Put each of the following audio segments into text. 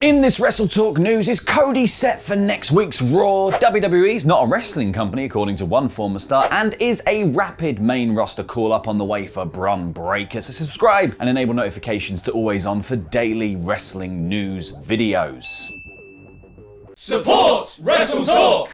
In this WrestleTalk news, is Cody set for next week's Raw? WWE's not a wrestling company, according to one former star, and is a rapid main roster call-up on the way for Bron Breakker. So subscribe and enable notifications to always on for daily wrestling news videos. Support WrestleTalk!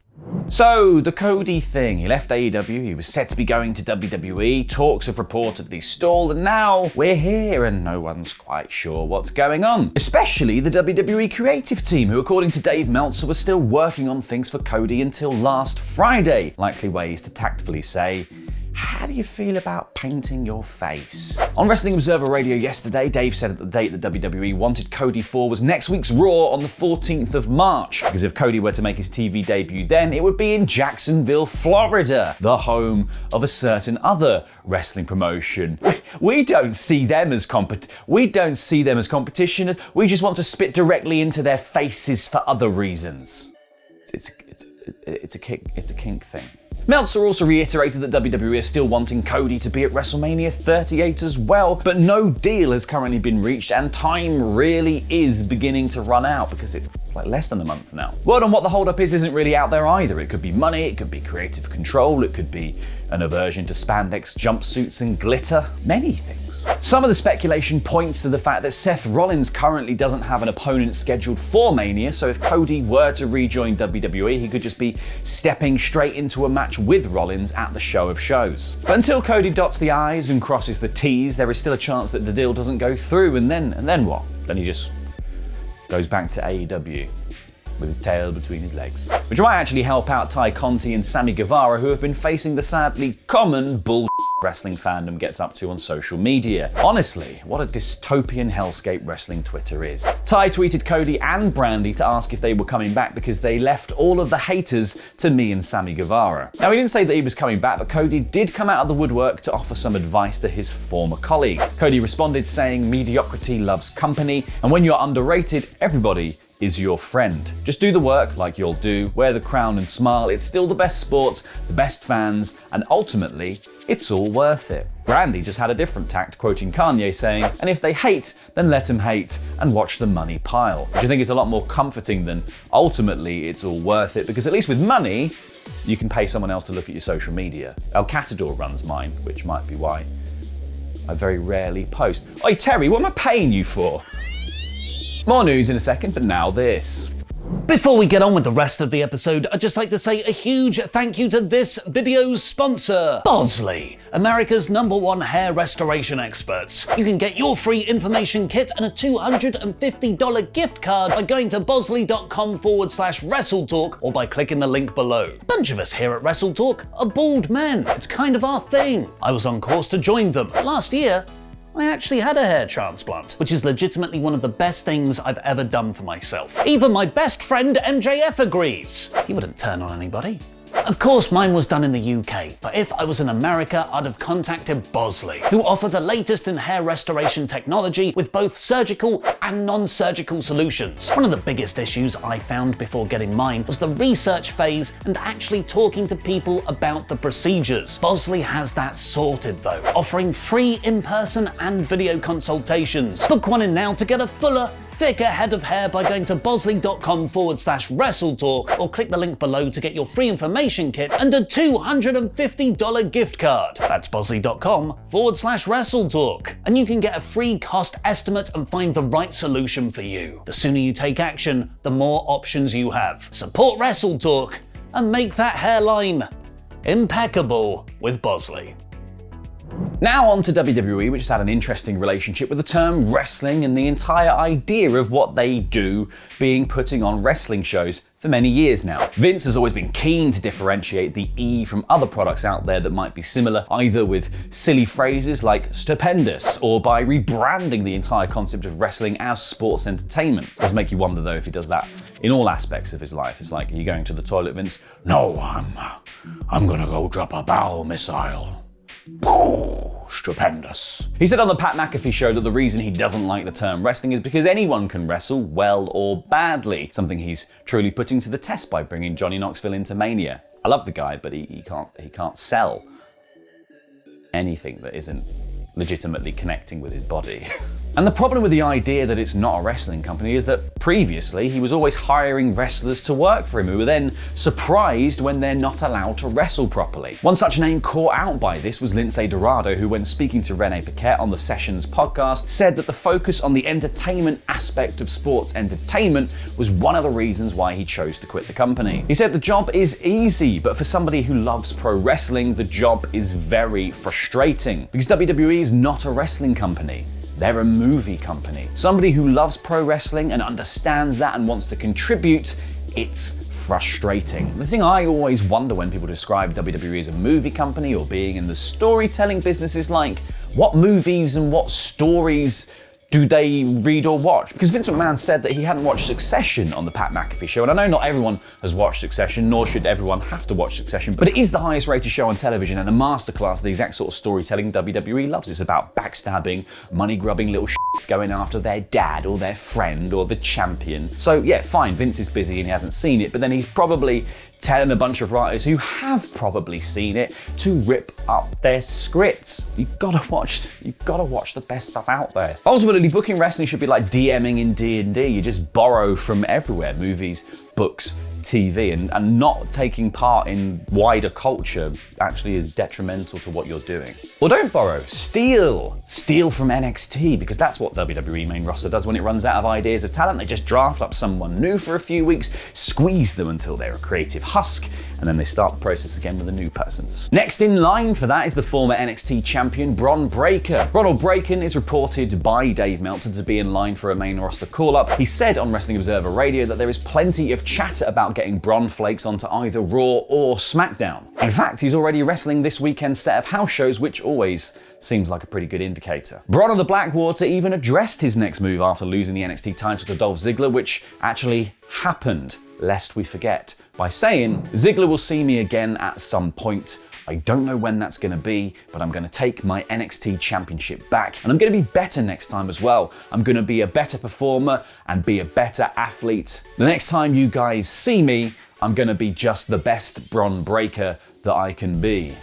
So, the Cody thing. He left AEW, he was set to be going to WWE, talks have reportedly stalled, and now we're here and no one's quite sure what's going on. Especially the WWE creative team, who according to Dave Meltzer was still working on things for Cody until last Friday. Likely ways to tactfully say, how do you feel about painting your face? On Wrestling Observer Radio yesterday, Dave said that the date that WWE wanted Cody for was next week's Raw on the 14th of March. Because if Cody were to make his TV debut then, it would be in Jacksonville, Florida, the home of a certain other wrestling promotion. We don't see them as competition. We just want to spit directly into their faces for other reasons. It's a kink thing. Meltzer also reiterated that WWE is still wanting Cody to be at WrestleMania 38 as well, but no deal has currently been reached and time really is beginning to run out because it's like less than a month now. Word on what the holdup is isn't really out there either. It could be money, it could be creative control, it could be an aversion to spandex jumpsuits and glitter, many things. Some of the speculation points to the fact that Seth Rollins currently doesn't have an opponent scheduled for Mania, so if Cody were to rejoin WWE, he could just be stepping straight into a match with Rollins at the show of shows. But until Cody dots the I's and crosses the T's, there is still a chance that the deal doesn't go through, and then what? Then he just goes back to AEW with his tail between his legs. Which might actually help out Ty Conti and Sammy Guevara, who have been facing the sadly common bull wrestling fandom gets up to on social media. Honestly, what a dystopian hellscape wrestling Twitter is. Ty tweeted Cody and Brandy to ask if they were coming back because they left all of the haters to me and Sammy Guevara. Now, he didn't say that he was coming back, but Cody did come out of the woodwork to offer some advice to his former colleague. Cody responded saying, "Mediocrity loves company, and when you're underrated, everybody is your friend. Just do the work like you'll do, wear the crown and smile. It's still the best sport, the best fans, and ultimately, it's all worth it." Brandy just had a different tact, quoting Kanye saying, "And if they hate, then let them hate and watch the money pile." Which I think is a lot more comforting than ultimately it's all worth it, because at least with money, you can pay someone else to look at your social media. El Catador runs mine, which might be why I very rarely post. Oi Terry, what am I paying you for? More news in a second, but now this. Before we get on with the rest of the episode, I'd just like to say a huge thank you to this video's sponsor, Bosley, America's #1 hair restoration experts. You can get your free information kit and a $250 gift card by going to bosley.com/WrestleTalk or by clicking the link below. A bunch of us here at WrestleTalk are bald men. It's kind of our thing. I was on course to join them. Last year, I actually had a hair transplant, which is legitimately one of the best things I've ever done for myself. Even my best friend MJF agrees. He wouldn't turn on anybody. Of course, mine was done in the UK, but if I was in America, I'd have contacted Bosley, who offer the latest in hair restoration technology with both surgical and non-surgical solutions. One of the biggest issues I found before getting mine was the research phase and actually talking to people about the procedures. Bosley has that sorted though, offering free in-person and video consultations. Book one in now to get a fuller, thicker head of hair by going to bosley.com/WrestleTalk or click the link below to get your free information kit and a $250 gift card. That's bosley.com/WrestleTalk. And you can get a free cost estimate and find the right solution for you. The sooner you take action, the more options you have. Support WrestleTalk and make that hairline impeccable with Bosley. Now on to WWE, which has had an interesting relationship with the term wrestling and the entire idea of what they do being putting on wrestling shows for many years now. Vince has always been keen to differentiate the E from other products out there that might be similar, either with silly phrases like stupendous or by rebranding the entire concept of wrestling as sports entertainment. It does make you wonder though if he does that in all aspects of his life. It's like, are you going to the toilet, Vince? No, I'm gonna go drop a bow missile. Stupendous. He said on the Pat McAfee show that the reason he doesn't like the term wrestling is because anyone can wrestle well or badly, something he's truly putting to the test by bringing Johnny Knoxville into Mania. I love the guy, but he can't sell anything that isn't legitimately connecting with his body. And the problem with the idea that it's not a wrestling company is that previously he was always hiring wrestlers to work for him who were then surprised when they're not allowed to wrestle properly. One such name caught out by this was Lince Dorado, who, when speaking to Renee Paquette on the Sessions podcast, said that the focus on the entertainment aspect of sports entertainment was one of the reasons why he chose to quit the company. He said the job is easy, but for somebody who loves pro wrestling, the job is very frustrating because WWE is not a wrestling company. They're a movie company. Somebody who loves pro wrestling and understands that and wants to contribute, it's frustrating. The thing I always wonder when people describe WWE as a movie company or being in the storytelling business is like, what movies and what stories do they read or watch? Because Vince McMahon said that he hadn't watched Succession on the Pat McAfee show, and I know not everyone has watched Succession, nor should everyone have to watch Succession, but it is the highest rated show on television and a masterclass of the exact sort of storytelling WWE loves. It's about backstabbing, money-grubbing little shits going after their dad or their friend or the champion. So yeah, fine, Vince is busy and he hasn't seen it, but then he's probably telling a bunch of writers who have probably seen it to rip up their scripts. You've gotta watch the best stuff out there. Ultimately, booking wrestling should be like DMing in D&D. You just borrow from everywhere, movies, books, TV, and not taking part in wider culture actually is detrimental to what you're doing. Or don't borrow, steal from NXT, because that's what WWE main roster does when it runs out of ideas of talent. They just draft up someone new for a few weeks, squeeze them until they're a creative husk, and then they start the process again with a new person. Next in line for that is the former NXT champion Bron Breakker. Ronald Breakken is reported by Dave Meltzer to be in line for a main roster call-up. He said on Wrestling Observer Radio that there is plenty of chatter about getting Bron Flakes onto either Raw or SmackDown. In fact, he's already wrestling this weekend's set of house shows, which always seems like a pretty good indicator. Bron of the Blackwater even addressed his next move after losing the NXT title to Dolph Ziggler, which actually happened, lest we forget, by saying, "Ziggler will see me again at some point. I don't know when that's gonna be, but I'm gonna take my NXT championship back, and I'm gonna be better next time as well. I'm gonna be a better performer and be a better athlete. The next time you guys see me, I'm gonna be just the best Bron Breakker that I can be."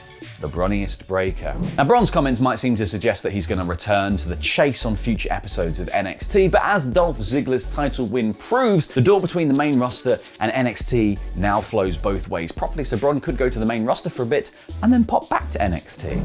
The bronniest breaker. Now, Bron's comments might seem to suggest that he's going to return to the chase on future episodes of NXT, but as Dolph Ziggler's title win proves, the door between the main roster and NXT now flows both ways properly, so Bron could go to the main roster for a bit and then pop back to NXT.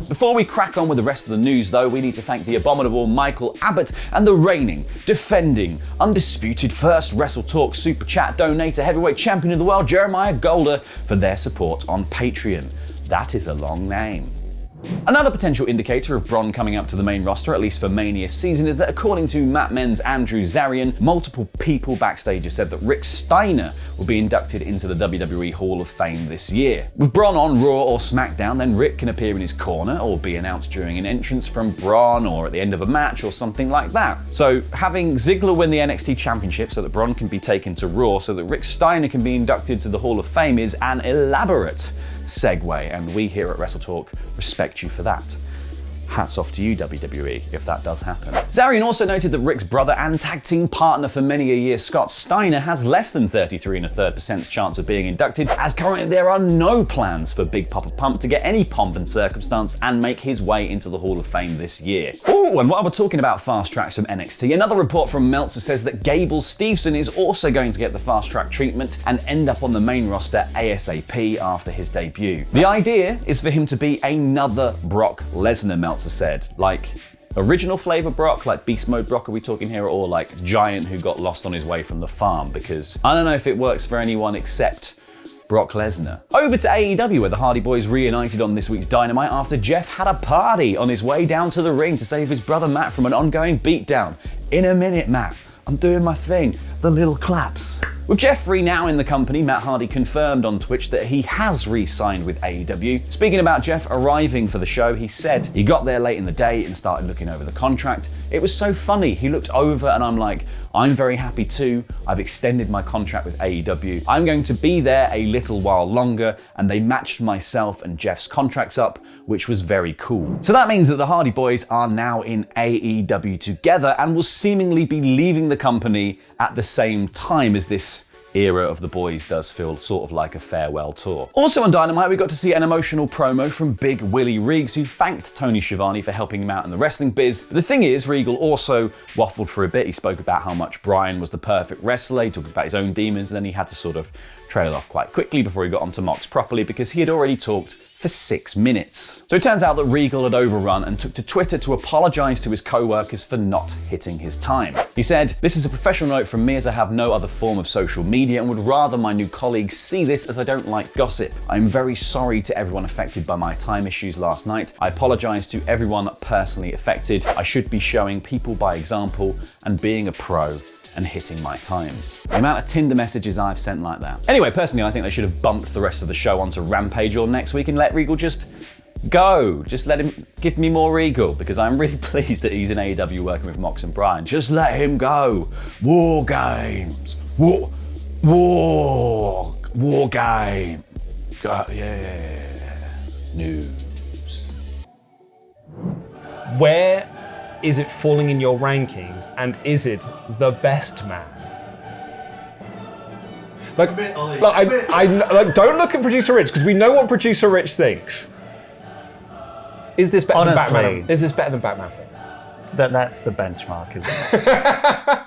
Before we crack on with the rest of the news though, we need to thank the abominable Michael Abbott and the reigning, defending, undisputed first WrestleTalk Super Chat donator heavyweight champion of the world, Jeremiah Golder, for their support on Patreon. That is a long name. Another potential indicator of Bron coming up to the main roster, at least for Mania season, is that according to Mat Men's Andrew Zarian, multiple people backstage have said that Rick Steiner will be inducted into the WWE Hall of Fame this year. With Bron on Raw or SmackDown, then Rick can appear in his corner or be announced during an entrance from Bron or at the end of a match or something like that. So having Ziggler win the NXT Championship so that Bron can be taken to Raw so that Rick Steiner can be inducted to the Hall of Fame is an elaborate segue, and we here at WrestleTalk respect you for that. Hats off to you, WWE, if that does happen. Zarian also noted that Rick's brother and tag team partner for many a year, Scott Steiner, has less than 33 1/3% chance of being inducted, as currently there are no plans for Big Papa Pump to get any pomp and circumstance and make his way into the Hall of Fame this year. Oh, and while we're talking about fast tracks from NXT, another report from Meltzer says that Gable Steveson is also going to get the fast track treatment and end up on the main roster ASAP after his debut. The idea is for him to be another Brock Lesnar, Meltzer said. Like original flavor Brock, like beast mode Brock are we talking here, or like Giant who got lost on his way from the farm? Because I don't know if it works for anyone except Brock Lesnar. Over to AEW, where the Hardy Boys reunited on this week's Dynamite after Jeff had a party on his way down to the ring to save his brother Matt from an ongoing beatdown. In a minute, Matt. I'm doing my thing. The little claps. With Jeffrey now in the company, Matt Hardy confirmed on Twitch that he has re-signed with AEW. Speaking about Jeff arriving for the show, he said he got there late in the day and started looking over the contract. It was so funny. He looked over and I'm like, I'm very happy too. I've extended my contract with AEW. I'm going to be there a little while longer, and they matched myself and Jeff's contracts up, which was very cool. So that means that the Hardy Boys are now in AEW together and will seemingly be leaving the company at the same time as this era of the boys does feel sort of like a farewell tour. Also on Dynamite, we got to see an emotional promo from Big Willie Riggs, who thanked Tony Schiavone for helping him out in the wrestling biz. The thing is, Regal also waffled for a bit. He spoke about how much Bryan was the perfect wrestler. He talked about his own demons, and then he had to sort of trail off quite quickly before he got onto Mox properly, because he had already talked for 6 minutes. So it turns out that Regal had overrun and took to Twitter to apologise to his co-workers for not hitting his time. He said, "This is a professional note from me, as I have no other form of social media and would rather my new colleagues see this, as I don't like gossip. I'm very sorry to everyone affected by my time issues last night. I apologise to everyone personally affected. I should be showing people by example and being a pro and hitting my times." The amount of Tinder messages I've sent like that. Anyway, personally, I think they should have bumped the rest of the show onto Rampage or next week and let Regal just go. Just let him give me more Regal, because I'm really pleased that he's in AEW working with Mox and Bryan. Just let him go. War games. War game. Yeah. News. Where is it falling in your rankings, and is it the best man? Like, don't look at Producer Rich, because we know what Producer Rich thinks. Is this better than Batman? Is this better than Batman? That's the benchmark, isn't it?